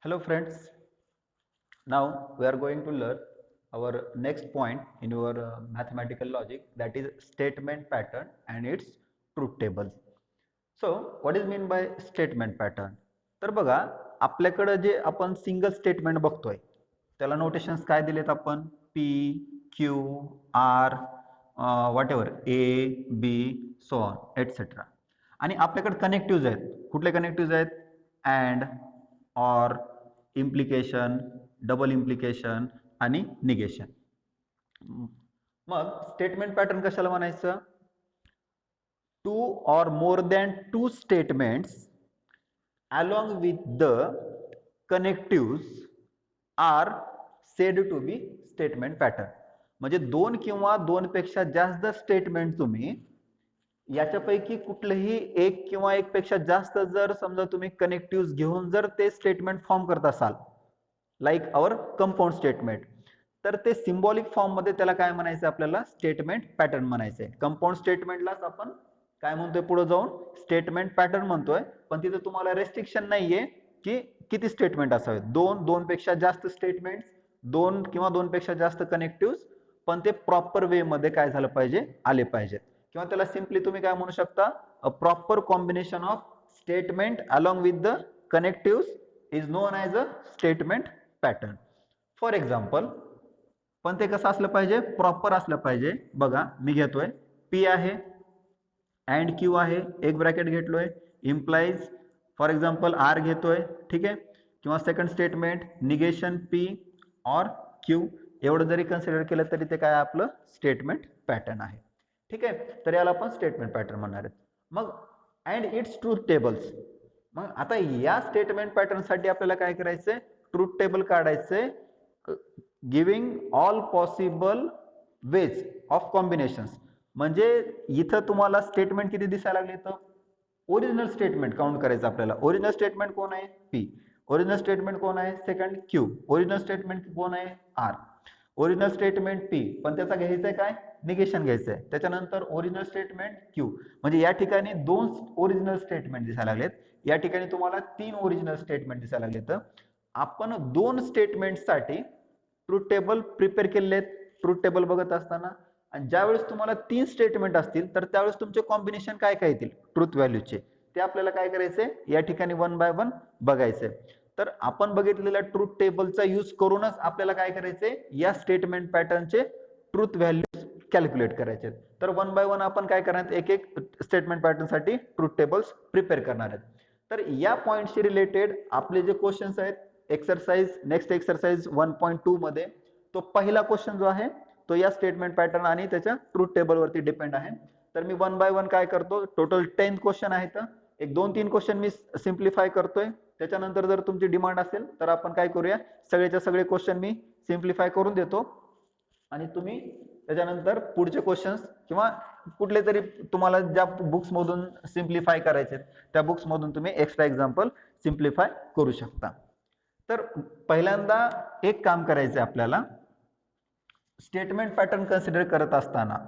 Hello friends, now we are going to learn our next point in your mathematical logic, that is statement pattern and its truth tables. So what is mean by statement pattern? तर बघा, आपल्याकडे जे आपण single statement बघतोय त्याला notations काय दिलेत आपण? P, Q, R, whatever A, B, so on etc. आणि आपल्याकडे कनेक्टिव्हज आहेत. कुठले कनेक्टिव्हज आहेत? And, or, implication, double implication आणि निगेशन. मग स्टेटमेंट पॅटर्न कशाला म्हणायचं? Two or more than two statements along with the connectives are said to be statement pattern. म्हणजे दोन किंवा दोन पेक्षा जास्त स्टेटमेंट तुम्ही याच्यापैकी कुठलेही एक किंवा एक पेक्षा जास्त जर समजा तुम्ही कनेक्टिव्ह घेऊन जर ते स्टेटमेंट फॉर्म करत असाल, लाईक आवर कंपाऊंड स्टेटमेंट, तर ते सिम्बॉलिक फॉर्म मध्ये त्याला काय म्हणायचं? आपल्याला स्टेटमेंट पॅटर्न म्हणायचंय. कंपाऊंड स्टेटमेंटलाच आपण काय म्हणतोय? पुढे जाऊन स्टेटमेंट पॅटर्न म्हणतोय. पण तिथे तुम्हाला रेस्ट्रिक्शन नाहीये की किती स्टेटमेंट असावेत. दोन पेक्षा जास्त स्टेटमेंट, दोन किंवा दोन पेक्षा जास्त कनेक्टिव्ह, पण ते प्रॉपर वे मध्ये काय झालं पाहिजे? आले पाहिजेत. किंवा त्याला सिंपली तुम्ही काय म्हणू शकता? A proper combination of statement along with the connective is non as a statement pattern. For example, पण ते कसं असलं पाहिजे? प्रॉपर असलं पाहिजे. बघा, मी घेतोय P आहे, अँड Q आहे, एक ब्रॅकेट घेतलोय, इम्प्लाइज फॉर एक्झाम्पल R घेतोय, ठीक आहे. किंवा सेकंड स्टेटमेंट निगेशन P और Q, एवढं जरी कन्सिडर केलं तरी ते काय आपलं स्टेटमेंट पॅटर्न आहे. ठीक आहे. तर याला आपण स्टेटमेंट पॅटर्न म्हणणार आहेत. मग अँड इट्स ट्रूथ टेबल्स. मग आता या स्टेटमेंट पॅटर्न साठी आपल्याला काय करायचंय? ट्रूथ टेबल काढायचंय, giving all possible ways of combinations. म्हणजे इथं तुम्हाला स्टेटमेंट किती दिसायला लागले? तर ओरिजिनल स्टेटमेंट काउंट करायचं आपल्याला. ओरिजिनल स्टेटमेंट कोण आहे? P. ओरिजिनल स्टेटमेंट कोण आहे? Second Q. ओरिजिनल स्टेटमेंट कोण आहे? R. ओरिजिनल स्टेटमेंट P, पण त्याचा घ्यायचंय काय? निगेशन घ्यायचंय. त्याच्यानंतर ओरिजिनल स्टेटमेंट Q. म्हणजे या ठिकाणी दोन ओरिजिनल स्टेटमेंट दिसायला लागलेत, या ठिकाणी तुम्हाला तीन ओरिजिनल स्टेटमेंट दिसायला लागलेत. आपण दोन स्टेटमेंटसाठी ट्रूथ टेबल प्रिपेअर केलेले आहेत. ट्रूथ टेबल बघत असताना, आणि ज्यावेळेस तुम्हाला तीन स्टेटमेंट असतील तर त्यावेळेस तुमचे कॉम्बिनेशन काय काय येतील ट्रूथ व्हॅल्यूचे, ते आपल्याला काय करायचंय? या ठिकाणी वन बाय वन बघायचंय. तर आपण बघितलेल्या ट्रूथ टेबलचा यूज करूनच आपल्याला काय करायचंय? या स्टेटमेंट पॅटर्नचे ट्रूथ व्हॅल्यूज कॅल्क्युलेट करायचे. तर वन बाय वन आपण काय करणार? एक एक स्टेटमेंट पॅटर्न साठी ट्रूथ टेबल्स प्रिपेअर करणार आहेत. तर या पॉइंटशी रिलेटेड आपले जे क्वेश्चन्स आहेत, एक्सरसाइज नेक्स्ट एक्सरसाइज 1.2 मध्ये तो पहिला क्वेश्चन जो आहे तो या स्टेटमेंट पॅटर्न आणि त्याच्या ट्रूथ टेबल वरती डिपेंड आहे. तर मी वन बाय वन काय करतो? टोटल 10 क्वेश्चन आहेत. एक दोन तीन क्वेश्चन मी सिम्प्लिफाय करतोय. त्याच्यानंतर जर तुमची डिमांड असेल तर आपण काय करूया? सगळेच्या सगळे क्वेश्चन मी सिम्प्लिफाय करून देतो, आणि तुम्ही त्याच्यानंतर पुढचे क्वेश्चन्स किंवा कुठले तरी तुम्हाला ज्या बुक्स मधून सिम्प्लिफाय करायचे त्या बुक्स मधून तुम्ही एक्स्ट्रा एक्झाम्पल सिम्प्लिफाय करू शकता. तर पहिल्यांदा एक काम करायचं आपल्याला, स्टेटमेंट पॅटर्न कन्सिडर करत असताना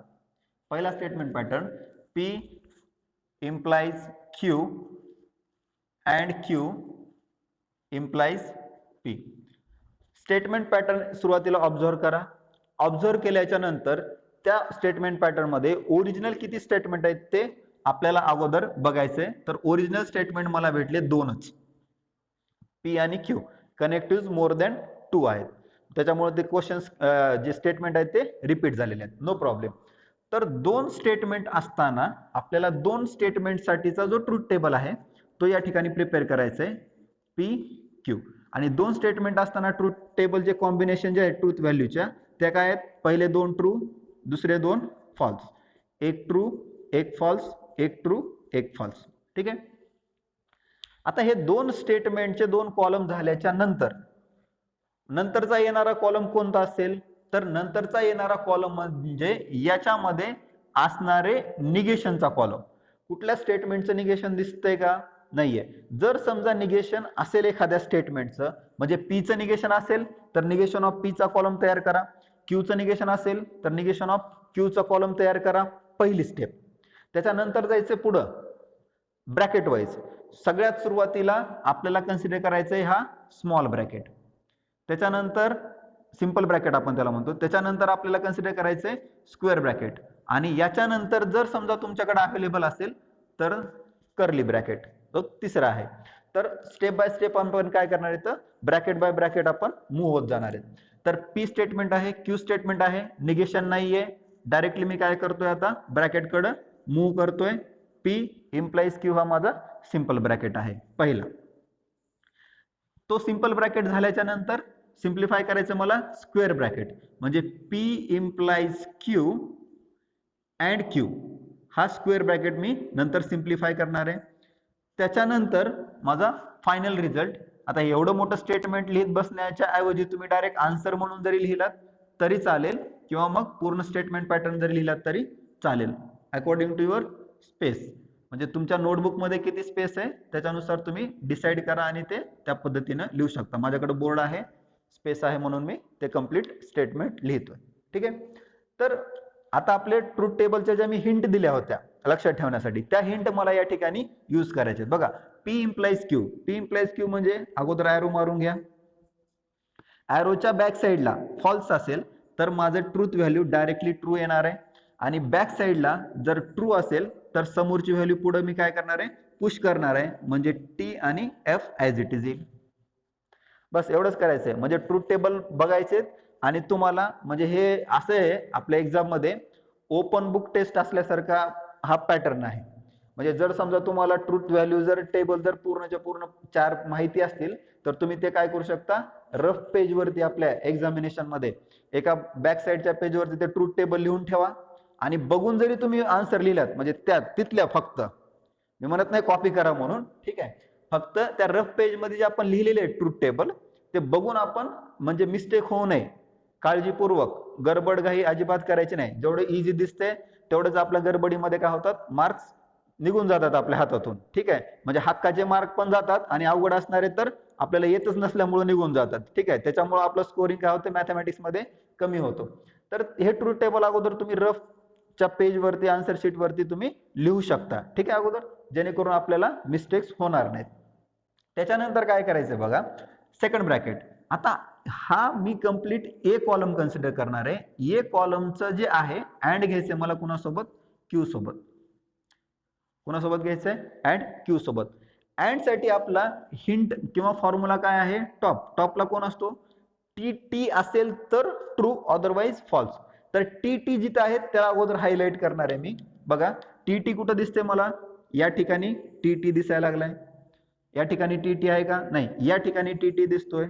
पहिला statement pattern P implies Q and Q implies P. Statement pattern सुरुवातीला ऑब्झर्व करा. ऑब्झर्व केल्याच्या नंतर त्या स्टेटमेंट पॅटर्न मध्ये ओरिजिनल किती स्टेटमेंट आहेत ते आपल्याला अगोदर बघायचंय. तर ओरिजिनल स्टेटमेंट मला भेटले दोनच, P आणि Q. कनेक्टिव्ह मोर दॅन 2 आहेत, त्याच्यामुळे ते क्वेश्चन्स जे स्टेटमेंट आहेत ते रिपीट झालेले आहेत. No problem. तर दोन स्टेटमेंट असताना आपल्याला दोन स्टेटमेंट साठीचा जो ट्रूथ टेबल आहे तो या ठिकाणी प्रिपेअर करायचा आहे, P Q. आणि दोन स्टेटमेंट असताना ट्रूथ टेबलचे कॉम्बिनेशन जे आहेत ट्रूथ व्हॅल्यूच्या त्या काय आहेत? पहिले दोन ट्रू, दुसरे दोन फॉल्स. एक ट्रू, एक फॉल्स, एक ट्रू, एक फॉल्स. ठीक आहे. आता हे दोन स्टेटमेंटचे दोन कॉलम झाल्याच्या नंतर नंतरचा येणारा कॉलम कोणता असेल? तर नंतरचा येणारा कॉलम म्हणजे याच्यामध्ये असणारे निगेशनचा कॉलम. कुठल्या स्टेटमेंटचं निगेशन दिसतंय का? नाहीये. जर समजा निगेशन असेल एखाद्या स्टेटमेंटचं, म्हणजे P चं निगेशन असेल तर निगेशन ऑफ P चा कॉलम तयार करा. Q चं निगेशन असेल तर निगेशन ऑफ Q चा कॉलम तयार करा. पहिली स्टेप. त्याच्यानंतर जायचं पुढं, ब्रॅकेट वाईज सगळ्यात सुरुवातीला आपल्याला कन्सिडर करायचं आहे हा स्मॉल ब्रॅकेट, त्याच्यानंतर सिंपल ब्रॅकेट आपण त्याला म्हणतो, त्याच्यानंतर आपल्याला कन्सिडर करायचं आहे स्क्वेअर ब्रॅकेट, आणि याच्यानंतर जर समजा तुमच्याकडे अवेलेबल असेल तर कर्ली ब्रॅकेट, तो तिसरा आहे. तर स्टेप बाय स्टेप आपण काय करणार आहे, तर ब्रॅकेट बाय ब्रॅकेट आपण मूव्ह होत जाणार आहे. तर पी स्टेटमेंट आहे, क्यू स्टेटमेंट आहे, निगेशन नाहीये, डायरेक्टली मी काय करतोय आता ब्रॅकेट कडे मूव्ह करतोय. पी इम्प्लाइज क्यू हा माझा सिंपल ब्रॅकेट आहे पहिला. तो सिंपल ब्रॅकेट झाल्याच्या नंतर सिंप्लिफाय करायचं मला स्क्वेअर ब्रॅकेट, म्हणजे P implies Q and Q हा स्क्वेअर ब्रॅकेट मी नंतर सिंप्लिफाय करणार आहे. त्याच्यानंतर माझा फायनल रिझल्ट. आता एवढं मोठं स्टेटमेंट लिहित बसण्याच्या ऐवजी तुम्ही डायरेक्ट आन्सर म्हणून जरी लिहिलात तरी चालेल, किंवा मग पूर्ण स्टेटमेंट पॅटर्न जरी लिहिलात तरी चालेल, अकॉर्डिंग टू युअर स्पेस. म्हणजे तुमच्या नोटबुक मध्ये किती स्पेस आहे त्याच्यानुसार तुम्ही डिसाईड करा आणि ते त्या पद्धतीने लिहू शकता. माझ्याकडे बोर्ड आहे, स्पेस आहे, म्हणून मी ते कम्प्लीट स्टेटमेंट लिहितोय. ठीक आहे. तर आता आपले ट्रूथ टेबलच्या ज्या मी हिंट दिल्या होत्या लक्षात ठेवण्यासाठी, त्या हिंट मला या ठिकाणी यूज करायचे. बघा, P implies Q, P implies Q म्हणजे अगोदर ॲरो मारून घ्या. ॲरोच्या बॅक साईडला फॉल्स असेल तर माझं ट्रूथ व्हॅल्यू डायरेक्टली ट्रू येणार आहे, आणि बॅक साईडला जर ट्रू असेल तर समोरची व्हॅल्यू पुढे मी काय करणार आहे, पुश करणार आहे, म्हणजे टी आणि एफ ॲज इट इज येईल. बस एवढंच करायचं आहे. म्हणजे ट्रूथ टेबल बघायचे आणि तुम्हाला म्हणजे हे असं आहे आपल्या एक्झाम मध्ये ओपन बुक टेस्ट असल्यासारखा हा पॅटर्न आहे. म्हणजे जर समजा तुम्हाला ट्रूथ व्हॅल्यू जर टेबल जर पूर्णच्या पूर्ण 4 माहिती असतील तर तुम्ही ते काय करू शकता, रफ पेज वरती आपल्या एक्झामिनेशन मध्ये एका बॅक साईडच्या पेज वरती ते ट्रूथ टेबल लिहून ठेवा, आणि बघून जरी तुम्ही आन्सर लिहिलात म्हणजे त्या तिथल्या फक्त, मी म्हणत नाही कॉपी करा म्हणून, ठीक आहे, फक्त त्या रफ पेज मध्ये जे आपण लिहिलेले ट्रूथ टेबल ते बघून आपण म्हणजे मिस्टेक होऊ नये काळजीपूर्वक गडबडघाई अजिबात करायची नाही. जेवढं इझी दिसते तेवढंच आपल्या गडबडीमध्ये काय होतात, मार्क्स निघून जातात आपल्या हातातून. ठीक आहे, म्हणजे हक्काचे मार्क पण जातात आणि अवघड असणारे तर आपल्याला येतच नसल्यामुळे निघून जातात. ठीक आहे, त्याच्यामुळे आपलं स्कोरिंग काय होतं मॅथमॅटिक्स मध्ये कमी होतो. तर हे ट्रूथ टेबल अगोदर तुम्ही रफच्या पेज वरती आन्सर शीट वरती तुम्ही लिहू शकता. ठीक आहे, अगोदर, जेणेकरून आपल्याला मिस्टेक्स होणार नाहीत. त्याच्यानंतर काय करायचं बघा, सेकंड ब्रॅकेट. आता हा मी कंप्लीट ए कॉलम कन्सिडर करणार आहे. ए कॉलमचं जे आहे अँड घ्यायचंय मला कुणासोबत, क्यू सोबत. कुणासोबत घ्यायचंय, अँड क्यू सोबत. अँड साठी आपला हिंट किंवा फॉर्म्युला काय आहे, टॉप. टॉपला कोण असतो, टी टी असेल तर ट्रू, अदरवाइज फॉल्स. तर टी टी जिथं आहे त्याला अगोदर हायलाइट करणार आहे मी. बघा टी टी कुठं दिसते मला, या ठिकाणी टी टी दिसायला लागलाय. या ठिकाणी टी टी आहे का, नाही. या ठिकाणी टी टी दिसतोय,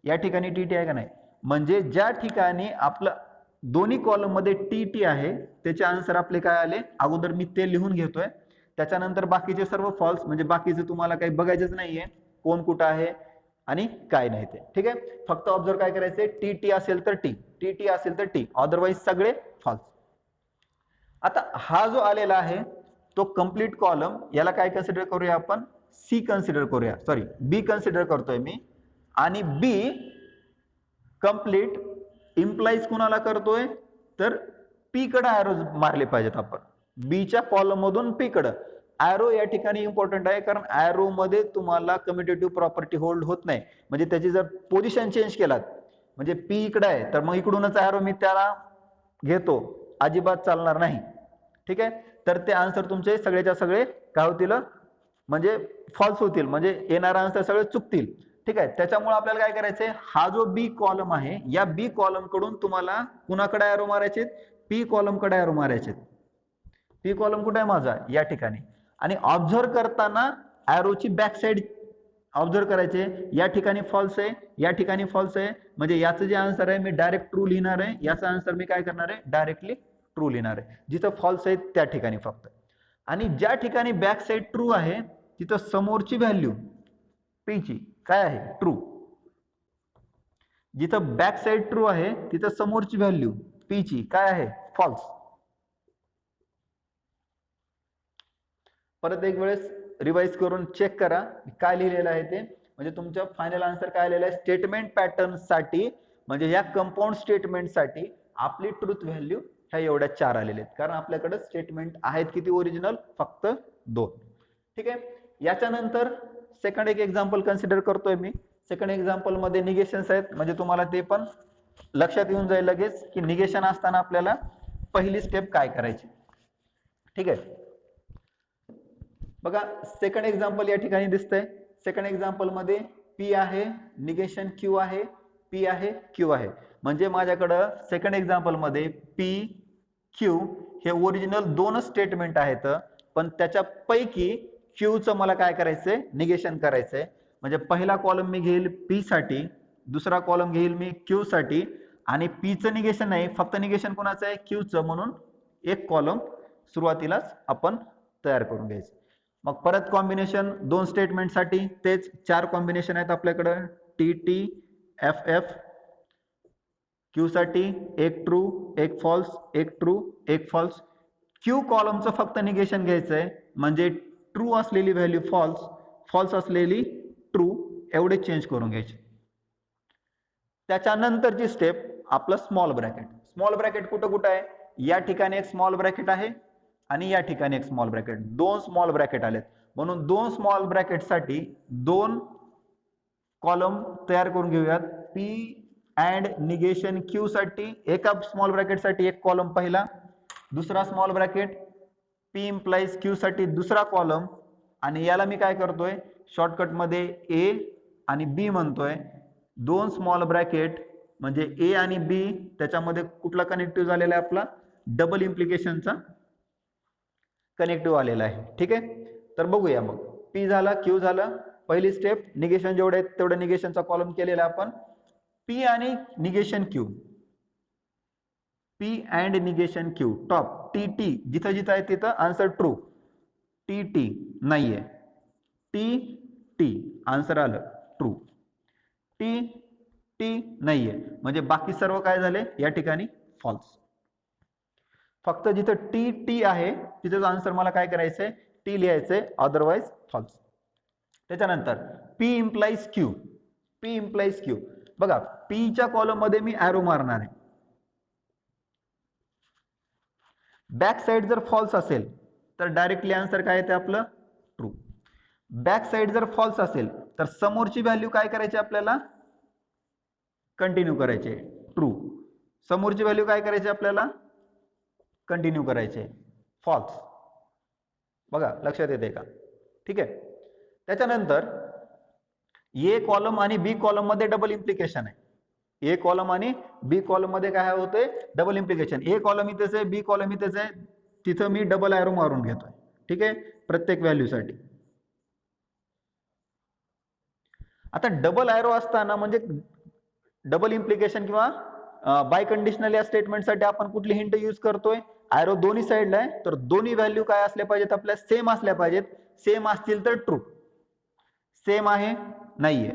या ठिकाणी टी टी आहे का, नाही. म्हणजे ज्या ठिकाणी आपलं दोन्ही कॉलम मध्ये टी टी आहे त्याचे आन्सर आपले काय आले, अगोदर मी ते लिहून घेतोय. त्याच्यानंतर बाकीचे सर्व फॉल्स, म्हणजे बाकीचे तुम्हाला काही बघायचंच नाहीये कोण कुठं आहे आणि काय नाही ते. ठीक आहे, फक्त ऑब्झर्व काय करायचंय, टी टी असेल तर टी, टी टी असेल तर टी, अदरवाइज सगळे फॉल्स. आता हा जो आलेला आहे तो कंप्लीट कॉलम, याला काय कन्सिडर करूया आपण, सी कन्सिडर करूया, सॉरी बी कन्सिडर करतोय मी. आणि बी कंप्लीट इम्प्लाइज कुणाला करतोय, तर पी कडे ॲरो मारले पाहिजेत आपण. बीच्या कॉलम मधून पी कडे ॲरो या ठिकाणी इम्पॉर्टंट आहे, कारण ॲरो मध्ये तुम्हाला कम्युटेटिव्ह प्रॉपर्टी होल्ड होत नाही. म्हणजे त्याची जर पोझिशन चेंज केलात, म्हणजे पी इकडे आहे तर मग इकडूनच ॲरो मी त्याला घेतो, अजिबात चालणार नाही. ठीक आहे, तर ते आन्सर तुमचे सगळेच्या सगळे काय होतील, म्हणजे फॉल्स होतील, म्हणजे येणारा आन्सर सगळे चुकतील. ठीक आहे, त्याच्यामुळे आपल्याला काय करायचंय, हा जो बी कॉलम आहे या बी कॉलम कडून तुम्हाला कुणाकडे ॲरो मारायचे, पी कॉलम कडे ॲरो मारायचे. पी कॉलम कुठे आहे माझा, या ठिकाणी. आणि ऑब्झर्व करताना ॲरोची बॅक साइड ऑब्झर्व करायचे, या ठिकाणी फॉल्स आहे, या ठिकाणी फॉल्स आहे, म्हणजे याचं जे आन्सर आहे मी डायरेक्ट ट्रू लिहिणार आहे, याचा आन्सर मी काय करणार आहे, डायरेक्टली ट्रू लिहिणार आहे. जिथं फॉल्स आहे त्या ठिकाणी फक्त. आणि ज्या ठिकाणी बॅक साइड ट्रू आहे तिथं समोरची व्हॅल्यू पी ची काय आहे, ट्रू. जिथं बॅक साइड ट्रू आहे तिथं समोरची व्हॅल्यू पी ची काय आहे, फॉल्स. परत एक वेळेस रिवाइज करून चेक करा काय लिहिलेलं आहे ते. म्हणजे तुमचं फायनल आन्सर काय आलेलं आहे, स्टेटमेंट पॅटर्न साठी, म्हणजे या कंपाऊंड स्टेटमेंट साठी आपली ट्रूथ व्हॅल्यू ह्या एवढ्या 4 आलेले आहेत. कारण आपल्याकडे स्टेटमेंट आहेत किती ओरिजिनल, फक्त 2. ठीक आहे. याच्यानंतर सेकंड एक एक्झाम्पल कन्सिडर करतोय मी. सेकंड एक्झाम्पल मध्ये निगेशन्स आहेत, म्हणजे तुम्हाला ते पण लक्षात येऊन जाईल लगेच की निगेशन असताना आपल्याला पहिली स्टेप काय करायची. ठीक आहे. बघा सेकंड एक्झाम्पल या ठिकाणी दिसतंय. सेकंड एक्झाम्पल मध्ये पी आहे, निगेशन क्यू आहे, पी आहे, क्यू आहे. म्हणजे माझ्याकडं सेकंड एक्झाम्पल मध्ये पी क्यू हे ओरिजिनल दोनच स्टेटमेंट आहेत, पण त्याच्यापैकी क्यूचं मला काय करायचंय, निगेशन करायचंय. म्हणजे पहिला कॉलम मी घेईल पी साठी, दुसरा कॉलम घेईल मी क्यू साठी, आणि पीचं निगेशन नाही, फक्त निगेशन कोणाचं आहे, क्यूचं. म्हणून एक कॉलम सुरुवातीलाच आपण तयार करून घ्यायचं. मग परत कॉम्बिनेशन दोन स्टेटमेंट साठी तेच 4 कॉम्बिनेशन आहेत आपल्याकडे, T T F F. Q साठी एक ट्रू, एक फॉल्स, एक ट्रू, एक फॉल्स. क्यू कॉलमचं फक्त निगेशन घ्यायचंय, म्हणजे ट्रू असलेली व्हॅल्यू फॉल्स, फॉल्स असलेली ट्रू, एवढे चेंज करून घ्यायचे. त्याच्यानंतरची स्टेप आपलं स्मॉल ब्रॅकेट. स्मॉल ब्रॅकेट कुठं कुठं आहे, या ठिकाणी एक स्मॉल ब्रॅकेट आहे आणि या ठिकाणी एक स्मॉल ब्रॅकेट, दोन स्मॉल ब्रॅकेट आलेत. म्हणून दोन स्मॉल ब्रॅकेट साठी दोन कॉलम तयार करून घेऊयात. पी अँड निगेशन क्यू साठी एका स्मॉल ब्रॅकेट साठी एक कॉलम पहिला, दुसरा small bracket P implies Q साठी दुसरा कॉलम, आणि याला मी काय करतोय, शॉर्टकट मध्ये ए आणि बी म्हणतोय. दोन स्मॉल ब्रॅकेट म्हणजे ए आणि बी, त्याच्यामध्ये कुठला कनेक्टिव्ह झालेला आहे, आपला डबल इम्प्लिकेशनचा कनेक्टिव्ह आलेला आहे. ठीक आहे. तर बघूया मग, पी झाला, क्यू झालं. पहिली स्टेप, निगेशन जेवढे आहेत तेवढे निगेशनचा कॉलम केलेला आपण. पी आणि negation Q, P and negation Q, top T T जिथं जिथं आहे तिथं आन्सर ट्रू, टी टी नाहीये, टी टी आन्सर आलं ट्रू, टी टी नाहीये, म्हणजे बाकी सर्व काय झाले या ठिकाणी फॉल्स. फक्त जिथं टी टी आहे तिथं आन्सर मला काय करायचंय, टी लिहायचंय, अदरवाइज फॉल्स. त्याच्यानंतर P implies Q, P implies Q. बघा पीच्या कॉलम मध्ये मी ॲरो मारणार आहे. बॅक साइड जर फॉल्स असेल तर डायरेक्टली आन्सर काय येते आपलं, ट्रू. बॅक साइड जर फॉल्स असेल तर समोरची व्हॅल्यू काय करायची आपल्याला, कंटिन्यू करायचे, ट्रू. समोरची व्हॅल्यू काय करायची आपल्याला, कंटिन्यू करायचे, फॉल्स. बघा लक्षात येते का. ठीक आहे. त्याच्यानंतर ए कॉलम आणि बी कॉलम मध्ये डबल इम्प्लिकेशन आहे. ए कॉलम आणि बी कॉलम मध्ये काय होतंय, डबल इम्प्लिकेशन. ए कॉलम इथेच आहे, बी कॉलम इथेच आहे, तिथं मी डबल ॲरो मारून घेतोय. ठीक आहे, प्रत्येक व्हॅल्यू साठी. आता डबल ॲरो असताना म्हणजे डबल इम्प्लिकेशन किंवा बाय कंडिशनल या स्टेटमेंट साठी आपण कुठली हिंट यूज करतोय, ॲरो दोन्ही साईडला आहे, तर दोन्ही व्हॅल्यू काय असल्या पाहिजेत, आपल्या सेम असल्या पाहिजेत. सेम असतील तर ट्रू. सेम आहे नाहीये,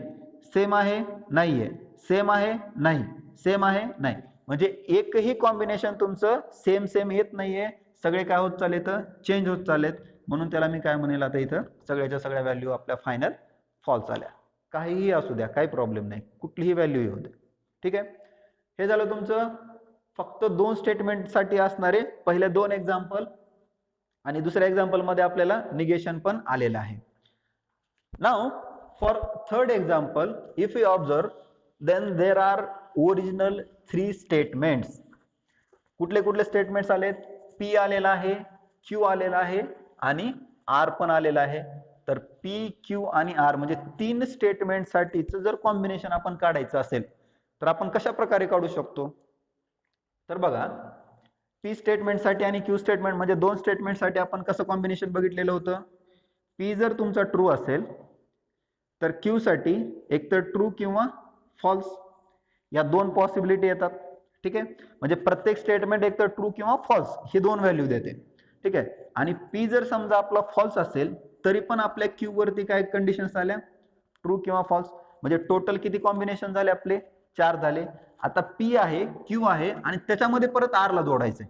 सेम आहे नाहीये, सेम आहे नाही, सेम आहे नाही, म्हणजे एकही कॉम्बिनेशन तुमचं सेम सेम येत नाहीये, सगळे काय होत चालेत, चेंज होत चालेत. म्हणून त्याला मी काय म्हणेल, आता इथं सगळ्याच्या सगळ्या व्हॅल्यू आपल्या फायनल फॉल्स आल्या. काहीही असू द्या, काही प्रॉब्लेम नाही, कुठलीही व्हॅल्यू येऊ द्या. ठीक आहे. हे झालं तुमचं फक्त दोन स्टेटमेंट साठी असणारे पहिले दोन एक्झाम्पल, आणि दुसऱ्या एक्झाम्पल मध्ये आपल्याला निगेशन पण आलेलं आहे. Now for third example, if we observe, then there are original 3 statements. कुठले कुठले स्टेटमेंट्स आलेत, पी आलेला आहे, क्यू आलेला आहे आणि आर पण आलेला आहे. तर पी क्यू आणि आर म्हणजे तीन स्टेटमेंट साठीच जर कॉम्बिनेशन आपण काढायचं असेल तर आपण कशा प्रकारे काढू शकतो. तर बघा, पी स्टेटमेंट साठी आणि क्यू स्टेटमेंट म्हणजे दोन स्टेटमेंट साठी आपण कसं कॉम्बिनेशन बघितलेलं होतं. पी जर तुमचा ट्रू असेल तर क्यू साठी एक तर ट्रू किंवा फॉल्स, या दोन पॉसिबिलिटी येतात. ठीक आहे, म्हणजे प्रत्येक स्टेटमेंट एक तर ट्रू किंवा फॉल्स ही दोन व्हॅल्यू देते. ठीक आहे. आणि पी जर समजा आपला फॉल्स असेल तरी पण आपल्या क्यू वरती काय कंडिशन्स आल्या, ट्रू किंवा फॉल्स. म्हणजे टोटल किती कॉम्बिनेशन झाले आपले, 4 झाले. आता पी आहे, क्यू आहे आणि त्याच्यामध्ये परत आर ला जोडायचंय,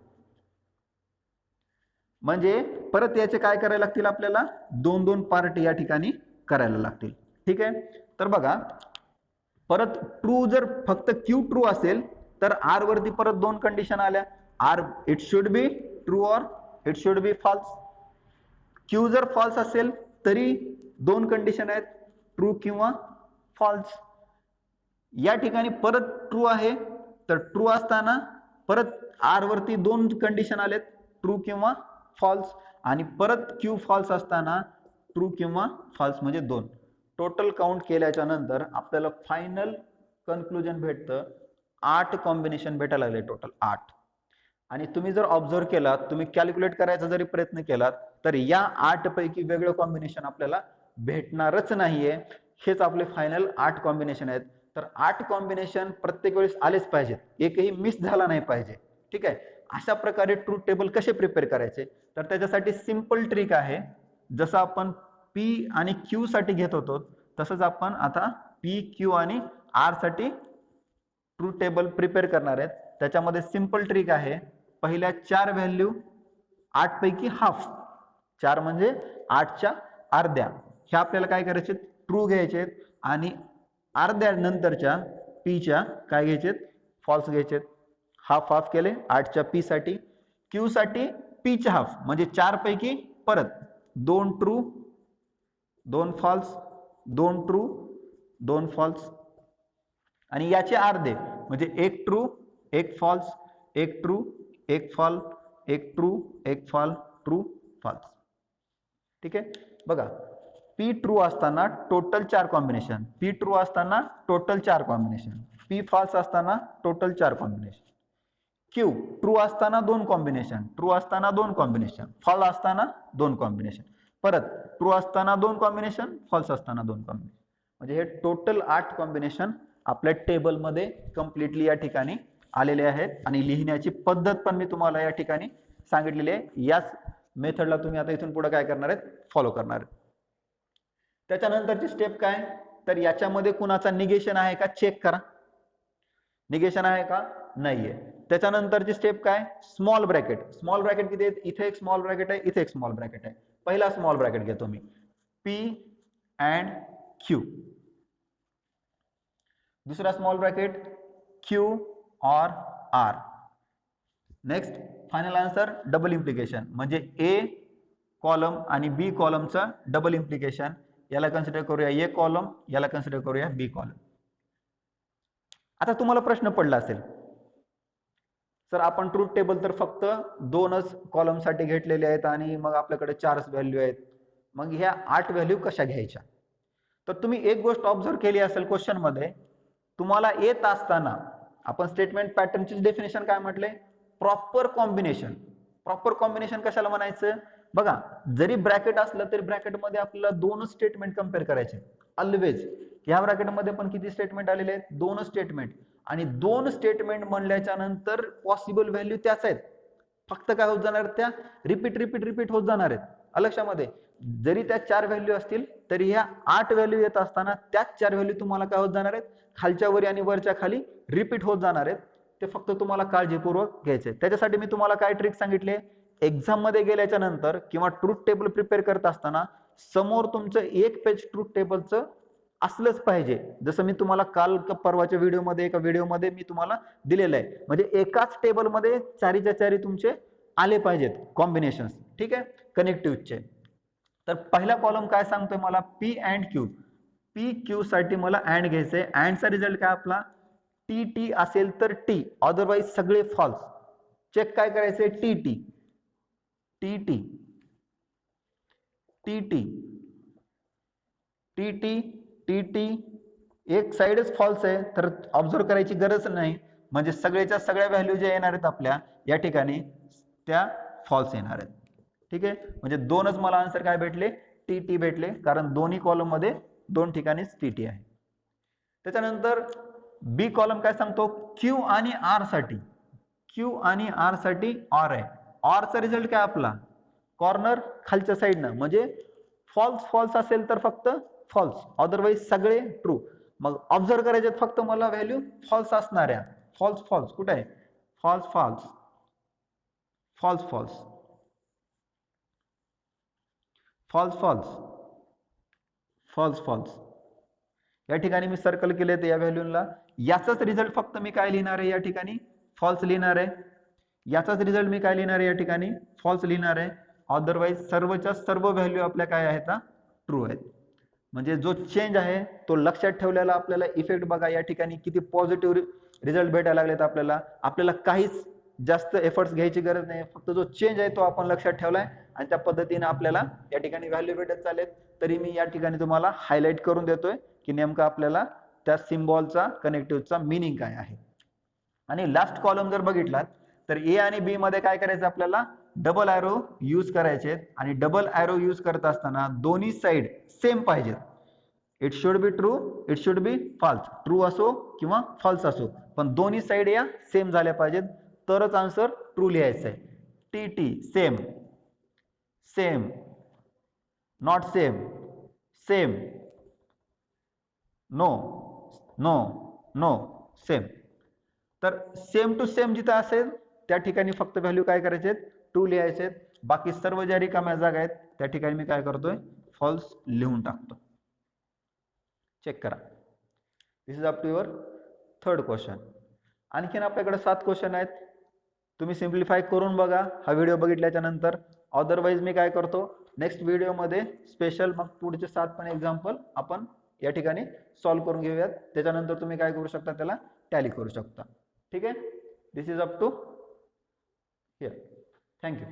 म्हणजे परत याचे काय करायला लागतील आपल्याला, दोन दोन पार्ट या ठिकाणी करायला लागतील. ठीक आहे. तर बघा, परत ट्रू जर फक्त क्यू ट्रू असेल तर आर वरती परत दोन कंडिशन आल्या, or it should be true और it should be false. Q जर फॉल्स असेल तरी दोन कंडिशन आहेत, ट्रू किंवा फॉल्स. या ठिकाणी परत ट्रू आहे, तर ट्रू असताना परत आर वरती दोन कंडिशन आलेत, ट्रू किंवा फॉल्स. आणि परत क्यू फॉल्स असताना ट्रू किंवा फॉल्स म्हणजे दोन. टोटल काउंट केल्याच्या नंतर आपल्याला फायनल कन्क्लुजन भेटतं 8 कॉम्बिनेशन भेटायला लागले, टोटल 8. आणि तुम्ही जर ऑब्झर्व केलात, तुम्ही कॅल्क्युलेट करायचा जरी प्रयत्न केलात, तर या 8 पैकी वेगळं कॉम्बिनेशन आपल्याला भेटणारच नाहीये. हेच आपले फायनल 8 कॉम्बिनेशन आहेत. तर 8 कॉम्बिनेशन प्रत्येक वेळेस आलेच पाहिजेत, एकही मिस झाला नाही पाहिजे. ठीक आहे. अशा प्रकारे ट्रूथ टेबल कसे प्रिपेअर करायचे, तर त्याच्यासाठी सिंपल ट्रिक आहे. जसं आपण पी आणि क्यू साठी घेत होतो, तसंच आपण आता पी, क्यू आणि आर साठी ट्रूथ टेबल प्रिपेअर करणार आहेत. त्याच्यामध्ये सिंपल ट्रिक आहे. पहिल्या 4 व्हॅल्यू 8 पैकी हाफ, 4 म्हणजे 8च्या अर्ध्या, ह्या आपल्याला काय करायचे, ट्रू घ्यायचे. आणि अर्ध्या नंतरच्या पीच्या काय घ्यायचे, फॉल्स घ्यायचे. हाफ हाफ केले 8च्या पी साठी. क्यू साठी पीच्या हाफ म्हणजे 4 पैकी परत 2 ट्रू 2 फॉल्स, 2 ट्रू 2 फॉल्स. आणि याचे अर्धे म्हणजे 1 true 1 false, 1 true 1 false, 1 true 1 false, true false. ठीक आहे. बघा, पी ट्रू असताना टोटल 4 कॉम्बिनेशन, पी ट्रू असताना टोटल 4 कॉम्बिनेशन, पी फॉल्स असताना टोटल 4 कॉम्बिनेशन, क्यू ट्रू असताना 2 कॉम्बिनेशन, ट्रू असताना 2 कॉम्बिनेशन, फॉल असताना 2 कॉम्बिनेशन, परत ट्रू असताना 2 कॉम्बिनेशन, फॉल्स असताना 2 कॉम्बिनेशन. म्हणजे हे टोटल 8 कॉम्बिनेशन आपल्या टेबलमध्ये कम्प्लिटली या ठिकाणी आलेले आहेत. आणि लिहिण्याची पद्धत पण मी तुम्हाला या ठिकाणी सांगितलेली आहे. याच मेथडला तुम्ही आता इथून पुढे काय करणार आहेत, फॉलो करणार आहेत. त्याच्यानंतरची स्टेप काय, तर याच्यामध्ये कुणाचा निगेशन आहे का चेक करा. निगेशन आहे का, नाहीये. त्याच्यानंतरची स्टेप काय, स्मॉल ब्रॅकेट. स्मॉल ब्रॅकेट किती आहेत, इथे एक स्मॉल ब्रॅकेट आहे, इथे एक स्मॉल ब्रॅकेट आहे. पहिला स्मॉल ब्रॅकेट घेतो मी, पी अँड क्यू. दुसरा स्मॉल ब्रॅकेट क्यू और R. Next final answer double implication, म्हणजे ए कॉलम आणि बी कॉलमचा डबल इम्प्लिकेशन. याला कन्सिडर करूया ए कॉलम, याला कन्सिडर करूया बी कॉलम. आता तुम्हाला प्रश्न पडला असेल, सर आपण ट्रूथ टेबल तर फक्त 2च कॉलम साठी घेतलेले आहेत आणि मग आपल्याकडे 4च व्हॅल्यू आहेत, मग ह्या 8 व्हॅल्यू कशा घ्यायच्या. तर तुम्ही एक गोष्ट ऑब्झर्व केली असेल, क्वेश्चन मध्ये तुम्हाला येत असताना आपण स्टेटमेंट पॅटर्नची डेफिनेशन काय म्हटले, प्रॉपर कॉम्बिनेशन. प्रॉपर कॉम्बिनेशन कशाला म्हणायचं, बघा जरी ब्रॅकेट असलं तरी ब्रॅकेट मध्ये आपल्याला 2च स्टेटमेंट कंपेअर करायचे ऑलवेज. ह्या ब्रॅकेट मध्ये पण किती स्टेटमेंट आलेले आहेत, 2च स्टेटमेंट. आणि 2 स्टेटमेंट म्हणल्याच्या नंतर पॉसिबल व्हॅल्यू त्याच आहेत, फक्त काय होत जाणार, त्या रिपीट रिपीट रिपीट होत जाणार आहेत. लक्षामध्ये, जरी त्या 4 व्हॅल्यू असतील तरी ह्या 8 व्हॅल्यू येत असताना त्याच 4 व्हॅल्यू तुम्हाला काय होत जाणार आहेत, खालच्या वरी आणि वरच्या खाली रिपीट होत जाणार आहेत. ते फक्त तुम्हाला काळजीपूर्वक घ्यायचे. त्याच्यासाठी मी तुम्हाला काय ट्रिक सांगितले, एक्झाम मध्ये गेल्याच्या नंतर किंवा ट्रूथ टेबल प्रिपेअर करत असताना समोर तुमचं एक पेज ट्रूथ टेबलचं असलंच पाहिजे. जसं मी तुम्हाला काल परवाच्या व्हिडिओमध्ये एका व्हिडिओमध्ये मी तुम्हाला दिलेलं आहे. म्हणजे एकाच टेबलमध्ये चारीच्या चारी तुमचे आले पाहिजेत कॉम्बिनेशन. ठीक आहे, कनेक्टिव्हचे. तर पहिला कॉलम काय सांगतोय मला, P and Q. P Q साठी मला अँड घ्यायचंय. अँडचा रिझल्ट काय आपला, टी टी असेल तर टी, अदरवाईज सगळे फॉल्स. चेक काय करायचंय, T T T T T T T T T T. एक साइडच फॉल्स आहे तर ऑब्झर्व करायची गरज नाही, म्हणजे सगळ्याच्या सगळ्या व्हॅल्यू ज्या येणार आहेत आपल्या या ठिकाणी त्या फॉल्स येणार आहेत. ठीक आहे, म्हणजे 2च मला आन्सर काय भेटले, टी टी भेटले, कारण दोन्ही कॉलम मध्ये 2 ठिकाणीच टी टी आहे. त्याच्यानंतर बी कॉलम काय सांगतो, क्यू आणि आर साठी. क्यू आणि आर साठी ऑर आहे. ऑरचा रिझल्ट काय आपला, कॉर्नर खालच्या साईडनं, म्हणजे फॉल्स फॉल्स असेल तर फक्त फॉल्स, अदरवाईज सगळे ट्रू. मग ऑब्झर्व करायचे फक्त मला व्हॅल्यू फॉल्स असणाऱ्या. फॉल्स फॉल्स कुठे आहे, false false false false false false false false. या ठिकाणी मी सर्कल केले तर या व्हॅल्यूला याचाच रिझल्ट फक्त मी काय लिहिणार आहे, या ठिकाणी फॉल्स लिहिणार आहे. याचाच रिझल्ट मी काय लिहिणार आहे, या ठिकाणी फॉल्स लिहिणार आहे. अदरवाईज सर्वच्या सर्व व्हॅल्यू आपल्या काय आहेत, ट्रू आहेत. म्हणजे जो चेंज आहे तो लक्षात ठेवलेला आपल्याला इफेक्ट बघा या ठिकाणी किती पॉझिटिव्ह रिझल्ट भेटायला लागलेत आपल्याला काहीच जास्त एफर्ट्स घ्यायची गरज नाही, फक्त जो चेंज आहे तो आपण लक्षात ठेवलाय आणि त्या पद्धतीने आपल्याला या ठिकाणी व्हॅल्यू भेटत चालेल. तरी मी या ठिकाणी तुम्हाला हायलाइट करून देतोय की नेमकं आपल्याला त्या सिम्बॉलचा कनेक्टिव्हचा मिनिंग काय आहे. आणि लास्ट कॉलम जर बघितलात तर ए आणि बी मध्ये काय करायचं आपल्याला डबल ॲरो यूज करायचे आणि डबल ॲरो यूज करत असताना दोन्ही साइड सेम पाहिजेत. It should be true, it should be false, true असो किंवा फॉल्स असो पण दोन्ही साइड या सेम झाल्या पाहिजेत तरच आन्सर ट्रू लिहायचं आहे. T T same, same, not same, same, no, no, no, same. तर सेम टू सेम जिथं असेल त्या ठिकाणी फक्त व्हॅल्यू काय करायचे ट्रू लिहायचे. बाकी सर्व ज्या रिकाम्या जागा आहेत त्या ठिकाणी मी काय करतोय फॉल्स लिहून टाकतो. चेक करा. This is up to your third question. आणखीन आपल्याकडे 7 क्वेश्चन आहेत. तुम्ही सिम्प्लिफाय करून बघा हा व्हिडिओ बघितल्याच्या नंतर. अदरवाईज मी काय करतो नेक्स्ट व्हिडिओमध्ये स्पेशल मग पुढचे 7 पण एक्झाम्पल आपण या ठिकाणी सॉल्व्ह करून घेऊयात. त्याच्यानंतर तुम्ही काय करू शकता त्याला टॅली करू शकता. ठीक आहे. This is up to here. Thank you.